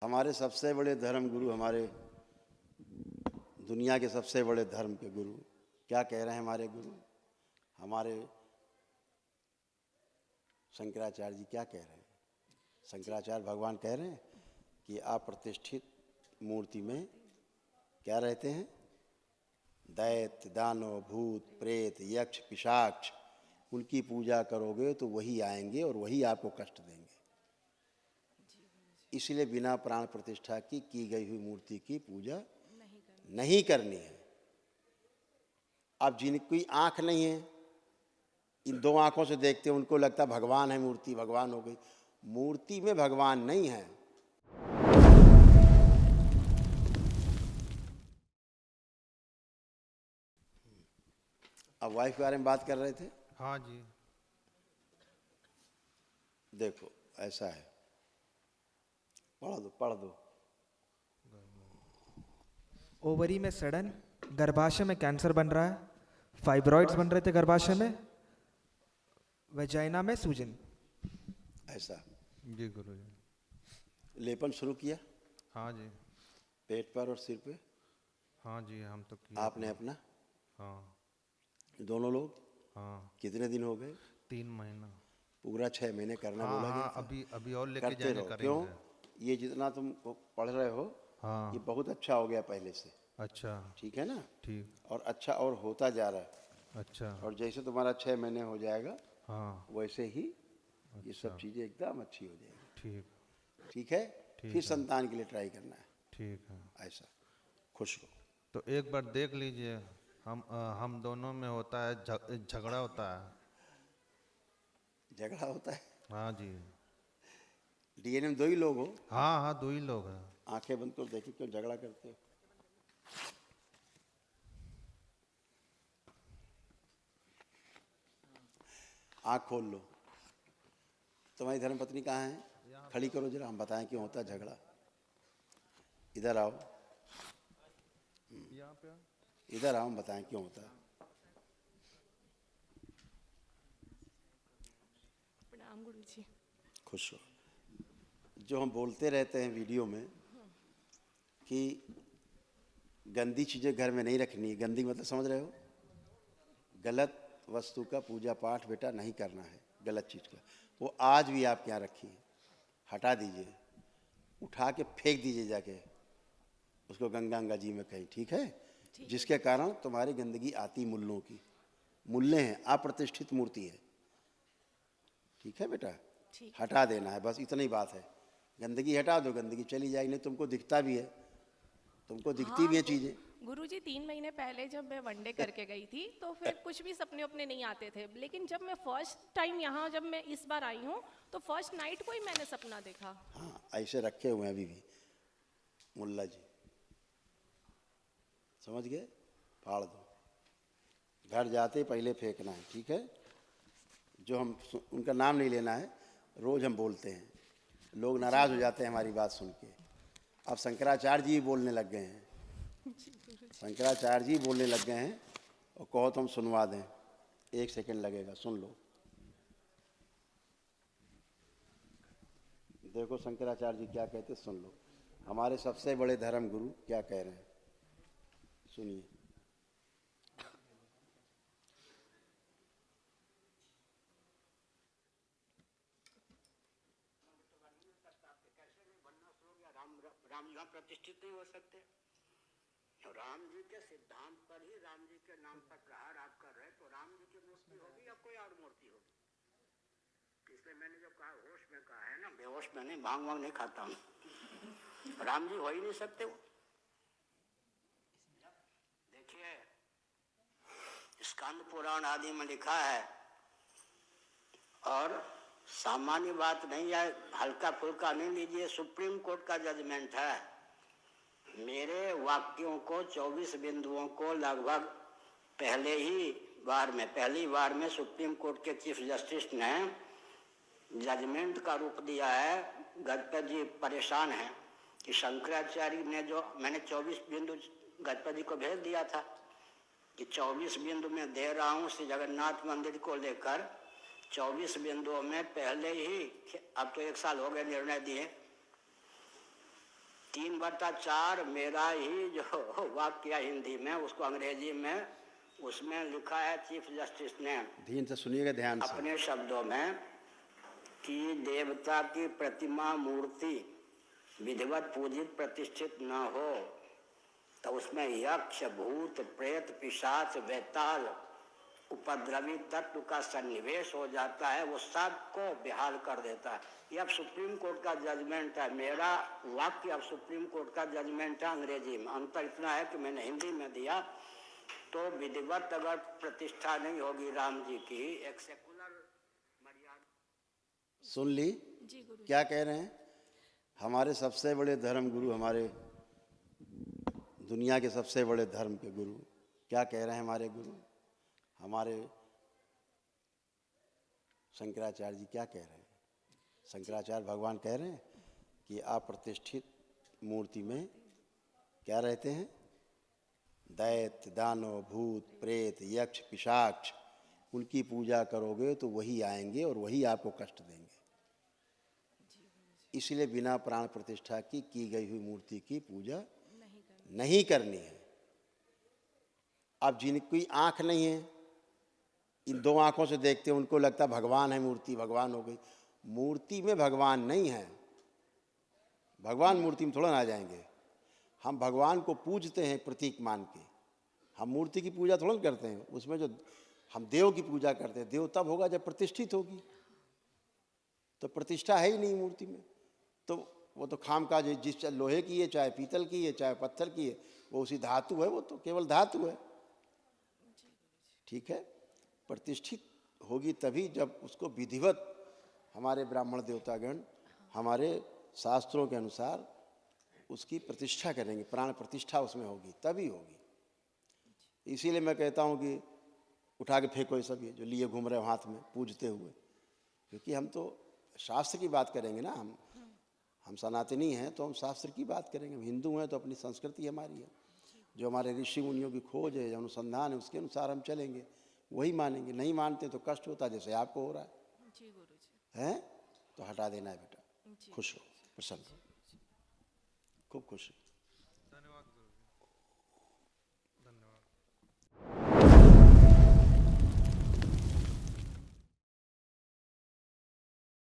हमारे सबसे बड़े धर्म गुरु, हमारे दुनिया के सबसे बड़े धर्म के गुरु क्या कह रहे हैं? हमारे गुरु, हमारे शंकराचार्य जी क्या कह रहे हैं? शंकराचार्य भगवान कह रहे हैं कि आप प्रतिष्ठित मूर्ति में क्या रहते हैं? दैत्य, दानव, भूत, प्रेत, यक्ष, पिशाच, उनकी पूजा करोगे तो वही आएंगे और वही आपको कष्ट देंगे। इसलिए बिना प्राण प्रतिष्ठा की गई हुई मूर्ति की पूजा नहीं करनी है। अब जिनकी आंख नहीं है, इन दो आंखों से देखते हैं, उनको लगता है भगवान है, मूर्ति भगवान हो गई। मूर्ति में भगवान नहीं है। अब वाइफ के बारे में बात कर रहे थे। हाँ जी। देखो ऐसा है, पढ़ दो। ओवरी में सड़न, गर्भाशय में कैंसर बन रहा है, फाइब्रॉइड्स बन रहे थे गर्भाशय में, वेजाइना में सूजन। ऐसा जी गुरु जी। लेपन शुरू किया? हाँ जी। पेट पर और सिर पे? हाँ जी, हम तो किया। आपने अपना? हाँ। दोनों लोग? हाँ। कितने दिन हो गए? 3 महीना। पूरा 6 महीने करना हाँ, बोला हाँ, गया था। अभी और लेके करते जाएंगे, रहो। करेंगे। क्यों? ये जितना तुम पढ़ रहे हो, हाँ। ये बहुत अच्छा हो गया पहले से। अच्छा। ठीक है ना? ठीक। और अच्छा और होता जा रहा है। अच्छा। और जैसे तुम्हारा 6 महीने हो जाएगा, हाँ। वैसे ही ये अच्छा। सब चीज़ें एकदम अच्छी हो जाएगी। ठीक। ठीक है? ठीक फिर है। संतान के लिए ट्राई करना है। ठीक है। ऐसा खुश हो। तो एक बार देख लीजिए, हम दोनों में होता है झगड़ा होता है। झगड़ा होता है? हाँ जी। डीएनए में 2 ही लोग हो? हाँ हाँ, 2 ही लोग हैं। आंखें बंद कर देखिए, क्यों झगड़ा करते हो? आंख खोल लो। तुम्हारी धर्मपत्नी कहाँ है? खड़ी करो जरा, हम बताएं क्यों होता है झगड़ा। इधर आओ, यहाँ पे इधर आओ, हम बताएं क्यों होता है। प्रणाम गुरुजी। खुश हो। जो हम बोलते रहते हैं वीडियो में कि गंदी चीज़ें घर में नहीं रखनी है, गंदी मतलब समझ रहे हो? गलत वस्तु का पूजा पाठ बेटा नहीं करना है, गलत चीज़ का। वो आज भी आपके यहाँ रखी है, हटा दीजिए, उठा के फेंक दीजिए जाके उसको गंगा जी में कहीं। ठीक है? जिसके कारण तुम्हारी गंदगी आती मुल्लों की। मुल्ले हैं, अप्रतिष्ठित मूर्ति है। ठीक है बेटा? हटा देना है, बस इतनी बात है। गंदगी हटा दो, गंदगी चली जाएगी। नहीं तुमको दिखता भी है, तुमको दिखती भी है चीज़ें। गुरुजी 3 महीने पहले जब मैं वनडे करके गई थी तो फिर कुछ भी सपने अपने नहीं आते थे, लेकिन जब मैं फर्स्ट टाइम यहाँ, जब मैं इस बार आई हूँ तो फर्स्ट नाइट को ही मैंने सपना देखा। हाँ, ऐसे रखे हुए हैं अभी भी मुल्ला जी, समझ गए? फाड़ दो, घर जाते पहले फेंकना है। ठीक है? जो हम उनका नाम नहीं लेना है, रोज़ हम बोलते हैं, लोग नाराज़ हो जाते हैं हमारी बात सुन के। अब शंकराचार्य जी बोलने लग गए हैं, शंकराचार्य जी बोलने लग गए हैं। और कहो तो हम सुनवा दें, 1 सेकंड लगेगा, सुन लो। देखो शंकराचार्य जी क्या कहते, सुन लो। हमारे सबसे बड़े धर्म गुरु क्या कह रहे हैं, सुनिए। राम यहाँ प्रतिष्ठित नहीं हो सकते। राम जी के सिद्धांत पर ही, राम जी के नाम पर प्रहार आप कर रहे, तो राम जी की मूर्ति होगी या कोई और मूर्ति होगी? इसलिए मैंने जो कहा, होश में कहा है ना, बेहोश में नहीं, भांग वांग नहीं खाता हूँ। राम जी हो ही नहीं सकते वो। देखिए स्कंद पुराण आदि में लिखा है, और सामान्य बात नहीं है, हल्का फुल्का नहीं लीजिए। सुप्रीम कोर्ट का जजमेंट है। मेरे वाक्यों को, 24 बिंदुओं को लगभग पहली बार में सुप्रीम कोर्ट के चीफ जस्टिस ने जजमेंट का रूप दिया है। गजपति जी परेशान हैं कि शंकराचार्य ने जो, मैंने 24 बिंदु गजपति जी को भेज दिया था कि 24 बिंदु में दे रहा हूँ श्री जगन्नाथ मंदिर को लेकर। 24 बिंदुओं में पहले ही, अब तो 1 साल हो गए निर्णय दिए, 3/4 मेरा ही जो वाक्य है हिंदी में, उसको अंग्रेजी में उसमें लिखा है चीफ जस्टिस ने ध्यान से सुनिएगा, ध्यान से। अपने शब्दों में कि देवता की प्रतिमा मूर्ति विधिवत पूजित प्रतिष्ठित न हो तो उसमें यक्ष भूत प्रेत पिशाच बेताल उपद्रवी तत्व का सन्निवेश हो जाता है, वो सबको बेहाल कर देता है। ये अब सुप्रीम कोर्ट का जजमेंट है, मेरा वाक्य अब सुप्रीम कोर्ट का जजमेंट है अंग्रेजी में। अंतर इतना है कि मैंने हिंदी में दिया, तो विधिवत अगर प्रतिष्ठा नहीं होगी राम जी की, एक सेकुलर मर्यादा। सुन ली जी गुरु क्या कह रहे हैं? हमारे सबसे बड़े धर्म गुरु, हमारे दुनिया के सबसे बड़े धर्म के गुरु क्या कह रहे हैं? हमारे गुरु, हमारे शंकराचार्य जी क्या कह रहे हैं? शंकराचार्य भगवान कह रहे हैं कि अप्रतिष्ठित मूर्ति में क्या रहते हैं? दैत्य दानव भूत प्रेत यक्ष पिशाच, उनकी पूजा करोगे तो वही आएंगे और वही आपको कष्ट देंगे। इसलिए बिना प्राण प्रतिष्ठा की गई हुई मूर्ति की पूजा नहीं करनी है। अब जिनकी आंख नहीं है, इन दो आंखों से देखते हैं, उनको लगता भगवान है, मूर्ति भगवान हो गई। मूर्ति में भगवान नहीं है, भगवान मूर्ति में थोड़ा ना आ जाएंगे। हम भगवान को पूजते हैं प्रतीक मान के, हम मूर्ति की पूजा थोड़ा करते हैं। उसमें जो हम देव की पूजा करते हैं, देव तब होगा जब प्रतिष्ठित होगी, तो प्रतिष्ठा है ही नहीं मूर्ति में, तो वो तो खाम का जिस लोहे की है, चाहे पीतल की है, चाहे पत्थर की है, वो उसी धातु है, वो तो केवल धातु है। ठीक है, प्रतिष्ठित होगी तभी जब उसको विधिवत हमारे ब्राह्मण देवतागण हमारे शास्त्रों के अनुसार उसकी प्रतिष्ठा करेंगे, प्राण प्रतिष्ठा उसमें होगी, तभी होगी। इसीलिए मैं कहता हूँ कि उठा के फेंको ये सब, ये जो लिए घूम रहे हो हाथ में पूजते हुए, क्योंकि हम तो शास्त्र की बात करेंगे ना। हम सनातनी हैं तो हम शास्त्र की बात करेंगे। हम हिंदू हैं तो अपनी संस्कृति हमारी है, जो हमारे ऋषि मुनियों की खोज है, जो अनुसंधान है, उसके अनुसार हम चलेंगे, वही मानेंगे। नहीं मानते तो कष्ट होता, जैसे आपको हो रहा है। जी गुरुजी। हैं तो हटा देना है बेटा। खुश हो, प्रसन्न हो, खूब खुश हो।